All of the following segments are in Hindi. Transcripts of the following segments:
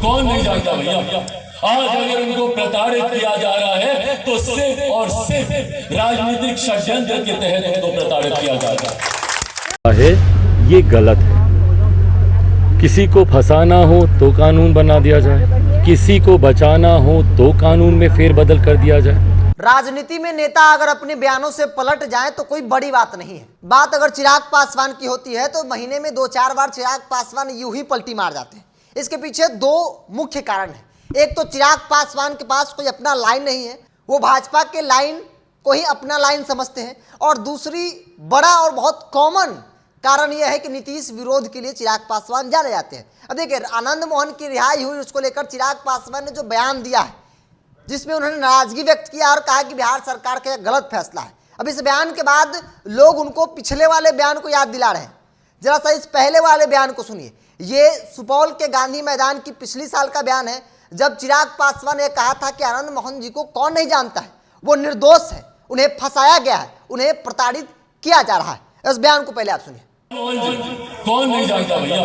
कौन नहीं जानता भैया। आज अगर उनको प्रताड़ित किया जा रहा है तो सिर्फ और सिर्फ राजनीतिक षड्यंत्र के तहत उनको प्रताड़ित किया जा रहा है। ये गलत है। किसी को फंसाना हो तो कानून बना दिया जाए, किसी को बचाना हो तो कानून में फेरबदल कर दिया जाए। राजनीति में नेता अगर अपने बयानों से पलट जाए तो कोई बड़ी बात नहीं है। बात अगर चिराग पासवान की होती है तो महीने में 2-4 बार चिराग पासवान यूं ही पलटी मार जाते हैं। इसके पीछे दो मुख्य कारण हैं। एक तो चिराग पासवान के पास कोई अपना लाइन नहीं है, वो भाजपा के लाइन को ही अपना लाइन समझते हैं। और दूसरी बड़ा और बहुत कॉमन कारण यह है कि नीतीश विरोध के लिए चिराग पासवान जाने जाते हैं। अब देखिए, आनंद मोहन की रिहाई हुई, उसको लेकर चिराग पासवान ने जो बयान दिया है जिसमें उन्होंने नाराजगी व्यक्त किया और कहा कि बिहार सरकार का गलत फैसला है। अब इस बयान के बाद लोग उनको पिछले वाले बयान को याद दिला रहे हैं। जरा सा इस पहले वाले बयान को सुनिए। ये सुपौल के गांधी मैदान की पिछली साल का बयान है, जब चिराग पासवान ने कहा था कि आनंद मोहन जी को कौन नहीं जानता है, वो निर्दोष है, उन्हें फंसाया गया है, उन्हें प्रताड़ित किया जा रहा है। इस बयान को पहले आप सुनिए। कौन नहीं जानता भैया।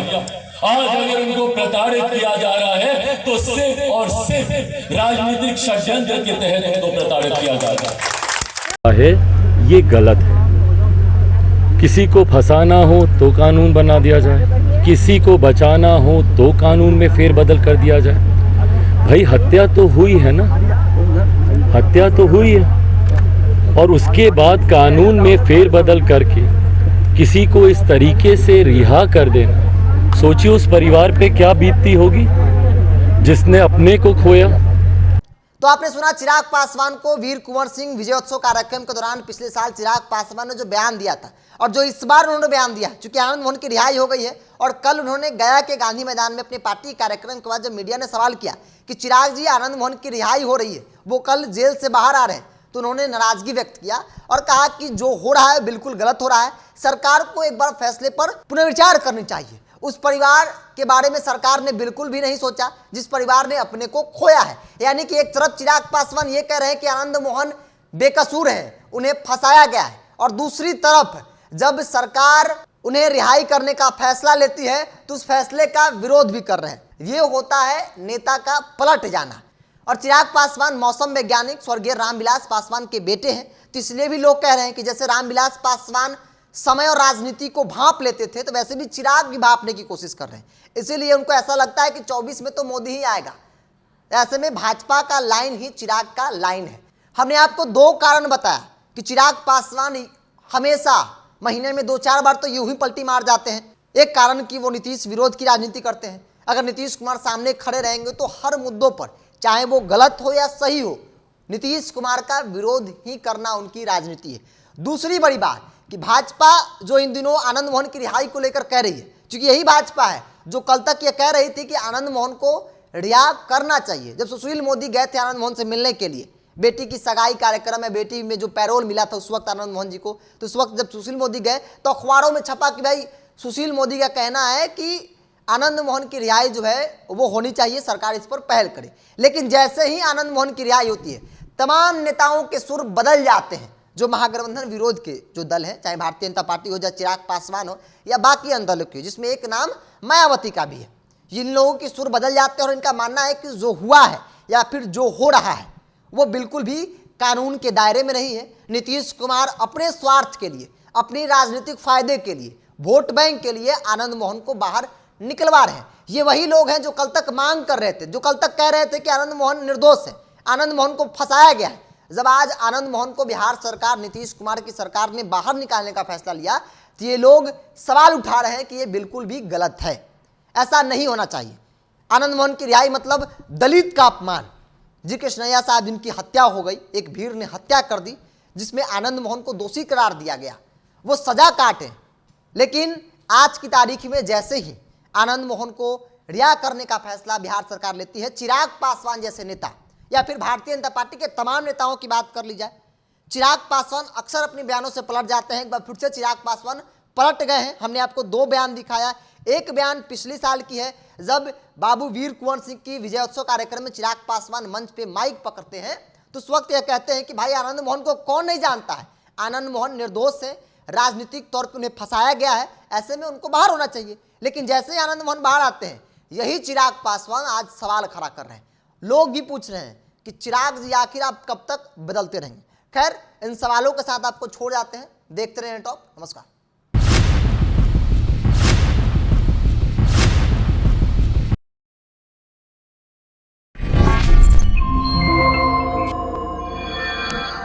आज अगर उनको प्रताड़ित किया जा रहा है तो सिर्फ और सिर्फ राजनीतिक षड्यंत्र के तहत उनको प्रताड़ित किया जा रहा है। ये गलत है। किसी को फंसाना हो तो कानून बना दिया जाए, किसी को बचाना हो तो कानून में फेरबदल कर दिया जाए। भाई हत्या तो हुई है ना, हत्या तो हुई है, और उसके बाद कानून में फेरबदल करके किसी को इस तरीके से रिहा कर देना, सोचिए उस परिवार पे क्या बीतती होगी जिसने अपने को खोया। तो आपने सुना चिराग पासवान को वीर कुंवर सिंह विजयोत्सव कार्यक्रम के दौरान पिछले साल चिराग पासवान ने जो बयान दिया था और जो इस बार उन्होंने बयान दिया, चूंकि आनंद मोहन की रिहाई हो गई है और कल उन्होंने गया के गांधी मैदान में अपनी पार्टी कार्यक्रम के बाद जब मीडिया ने सवाल किया कि चिराग जी आनंद मोहन की रिहाई हो रही है, वो कल जेल से बाहर आ रहे हैं, तो उन्होंने नाराजगी व्यक्त किया और कहा कि जो हो रहा है बिल्कुल गलत हो रहा है, सरकार को एक बार फैसले पर पुनर्विचार करनी चाहिए। उस परिवार के बारे में सरकार ने बिल्कुल भी नहीं सोचा जिस परिवार ने अपने को खोया है। यानी कि एक तरफ चिराग पासवान ये कह रहे हैं कि आनंद मोहन बेकसूर हैं, उन्हें फंसाया गया है, और दूसरी तरफ जब सरकार उन्हें रिहाई करने का फैसला लेती है तो उस फैसले का विरोध भी कर रहे हैं। ये होता है नेता का पलट जाना। और चिराग पासवान मौसम वैज्ञानिक स्वर्गीय रामविलास पासवान के बेटे हैं, तो इसलिए भी लोग कह रहे हैं कि जैसे रामविलास पासवान समय और राजनीति को भांप लेते थे तो वैसे भी चिराग भी भांपने की कोशिश कर रहे हैं। इसीलिए उनको ऐसा लगता है कि 24 में तो मोदी ही आएगा। ऐसे में भाजपा का लाइन ही चिराग का लाइन है। हमने आपको दो कारण बताया कि चिराग पासवान हमेशा महीने में 2-4 बार तो यूं ही पलटी मार जाते हैं। एक कारण कि वो नीतीश विरोध की राजनीति करते हैं। अगर नीतीश कुमार सामने खड़े रहेंगे तो हर मुद्दों पर, चाहे वो गलत हो या सही हो, नीतीश कुमार का विरोध ही करना उनकी राजनीति है। दूसरी बड़ी बात कि भाजपा जो इन दिनों आनंद मोहन की रिहाई को लेकर कह रही है, क्योंकि यही भाजपा है जो कल तक ये कह रही थी कि आनंद मोहन को रिहा करना चाहिए। जब सुशील मोदी गए थे आनंद मोहन से मिलने के लिए, बेटी की सगाई कार्यक्रम में बेटी में जो पैरोल मिला था उस वक्त आनंद मोहन जी को, तो उस वक्त जब सुशील मोदी गए तो अखबारों में छपा कि भाई सुशील मोदी का कहना है कि आनंद मोहन की रिहाई जो है वो होनी चाहिए, सरकार इस पर पहल करे। लेकिन जैसे ही आनंद मोहन की रिहाई होती है, तमाम नेताओं के सुर बदल जाते हैं। जो महागठबंधन विरोध के जो दल हैं, चाहे भारतीय जनता पार्टी हो, चाहे चिराग पासवान हो या बाकी अन्य दलों के, जिसमें एक नाम मायावती का भी है, इन लोगों के सुर बदल जाते हैं और इनका मानना है कि जो हुआ है या फिर जो हो रहा है वो बिल्कुल भी कानून के दायरे में नहीं है। नीतीश कुमार अपने स्वार्थ के लिए, अपनी राजनीतिक फायदे के लिए, वोट बैंक के लिए आनंद मोहन को बाहर निकलवा रहे हैं। ये वही लोग हैं जो कल तक मांग कर रहे थे, जो कल तक कह रहे थे कि आनंद मोहन निर्दोष है, आनंद मोहन को फंसाया गया है। जब आज आनंद मोहन को बिहार सरकार, नीतीश कुमार की सरकार ने बाहर निकालने का फैसला लिया तो ये लोग सवाल उठा रहे हैं कि ये बिल्कुल भी गलत है, ऐसा नहीं होना चाहिए। आनंद मोहन की रिहाई मतलब दलित का अपमान। जी कृष्णैया साहब जिनकी हत्या हो गई, एक भीड़ ने हत्या कर दी जिसमें आनंद मोहन को दोषी करार दिया गया, वो सजा काटे। लेकिन आज की तारीख में जैसे ही आनंद मोहन को रिहा करने का फैसला बिहार सरकार लेती है, चिराग पासवान जैसे नेता या फिर भारतीय जनता पार्टी के तमाम नेताओं की बात कर ली जाए, चिराग पासवान अक्सर अपने बयानों से पलट जाते हैं। एक बार फिर से चिराग पासवान पलट गए हैं। हमने आपको दो बयान दिखाया। एक बयान पिछले साल की है, जब बाबू वीर कुंवर सिंह की विजयोत्सव कार्यक्रम में चिराग पासवान मंच पे माइक पकड़ते हैं तो उस वक्त यह कहते हैं कि भाई आनंद मोहन को कौन नहीं जानता है, आनंद मोहन निर्दोष है, राजनीतिक तौर पर उन्हें फंसाया गया है, ऐसे में उनको बाहर होना चाहिए। लेकिन जैसे ही आनंद मोहन बाहर आते हैं, यही चिराग पासवान आज सवाल खड़ा कर रहे हैं। लोग भी पूछ रहे हैं कि चिराग जी आखिर आप कब तक बदलते रहेंगे। खैर, इन सवालों के साथ आपको छोड़ जाते हैं। देखते रहें टॉप। नमस्कार।